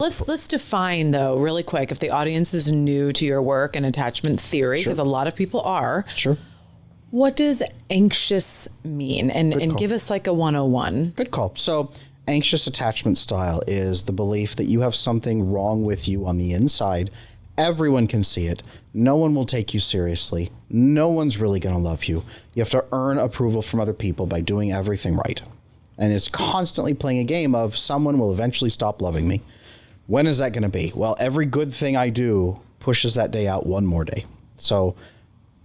Let's define, though, really quick, if the audience is new to your work and attachment theory, because a lot of people are. Sure. What does anxious mean? And give us like a 101. Good call. So anxious attachment style is the belief that you have something wrong with you on the inside. Everyone can see it. No one will take you seriously. No one's really going to love you. You have to earn approval from other people by doing everything right. And it's constantly playing a game of someone will eventually stop loving me. When is that going to be? Well, every good thing I do pushes that day out one more day. So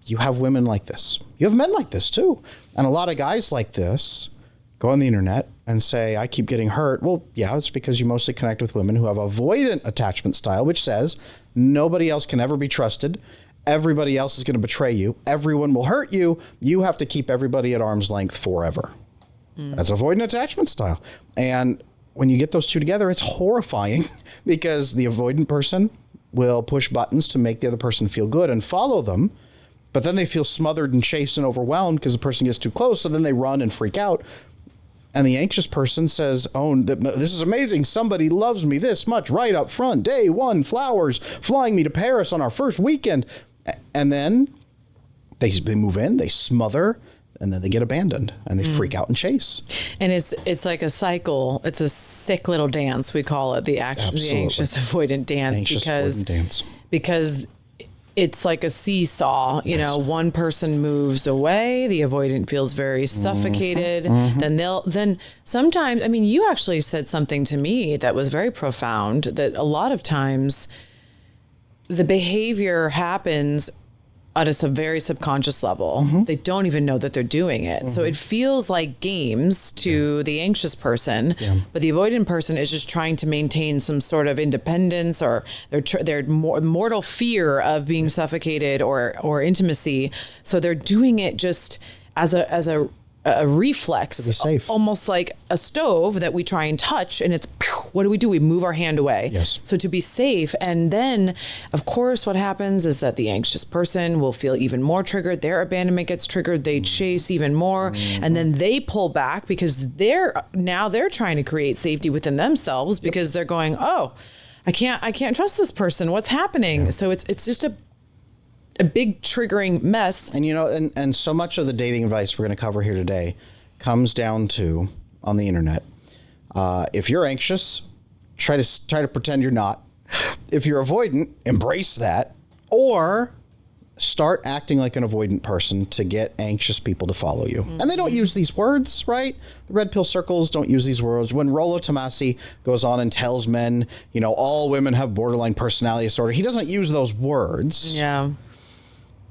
you have women like this. You have men like this too. And a lot of guys like this go on the internet and say, I keep getting hurt. Well, yeah, it's because you mostly connect with women who have avoidant attachment style, which says nobody else can ever be trusted. Everybody else is going to betray you. Everyone will hurt you. You have to keep everybody at arm's length forever. That's avoidant attachment style. And when you get those two together, it's horrifying because the avoidant person will push buttons to make the other person feel good and follow them. But then they feel smothered and chased and overwhelmed because the person gets too close. So then they run and freak out. And the anxious person says, oh, this is amazing. Somebody loves me this much right up front. Day one, flowers, flying me to Paris on our first weekend. And then they move in, they smother, and then they get abandoned and they freak out and chase. And it's like a cycle. It's a sick little dance. We call it the anxious avoidant dance because it's like a seesaw. You know, one person moves away, the avoidant feels very suffocated. Then sometimes, I mean, you actually said something to me that was very profound, that a lot of times the behavior happens at a very subconscious level. They don't even know that they're doing it. So it feels like games to the anxious person, but the avoidant person is just trying to maintain some sort of independence or their mortal fear of being suffocated or intimacy. So they're doing it just as a reflex, to be safe. Almost like a stove that we try and touch, and it's, what do? We move our hand away. Yes. So to be safe. And then, of course, what happens is that the anxious person will feel even more triggered. Their abandonment gets triggered. They chase even more. And then they pull back because they're trying to create safety within themselves because they're going, oh, I can't trust this person. What's happening? So it's just a big triggering mess. And, you know, and so much of the dating advice we're going to cover here today comes down to, on the internet, if you're anxious, try to pretend you're not. If you're avoidant, embrace that, or start acting like an avoidant person to get anxious people to follow you. And they don't use these words, right? The red pill circles don't use these words. When Rollo Tomasi goes on and tells men, you know, all women have borderline personality disorder, he doesn't use those words. Yeah.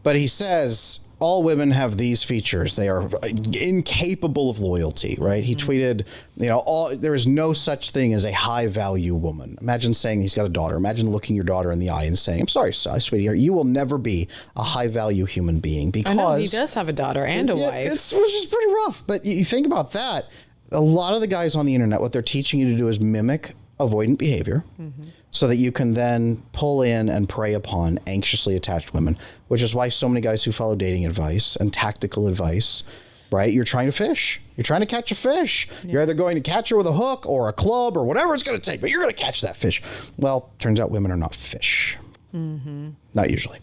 But he says all women have these features. They are incapable of loyalty, right? He tweeted, you know, there is no such thing as a high value woman. Imagine saying he's got a daughter. Imagine looking your daughter in the eye and saying, I'm sorry, sweetie, you will never be a high value human being because I know, he does have a daughter and a wife. Which is pretty rough. But you think about that. A lot of the guys on the internet, what they're teaching you to do is mimic avoidant behavior so that you can then pull in and prey upon anxiously attached women, which is why so many guys who follow dating advice and tactical advice, right? You're trying to fish. You're trying to catch a fish. Yeah. You're either going to catch her with a hook or a club or whatever it's going to take, but you're going to catch that fish. Well, turns out women are not fish. Not usually.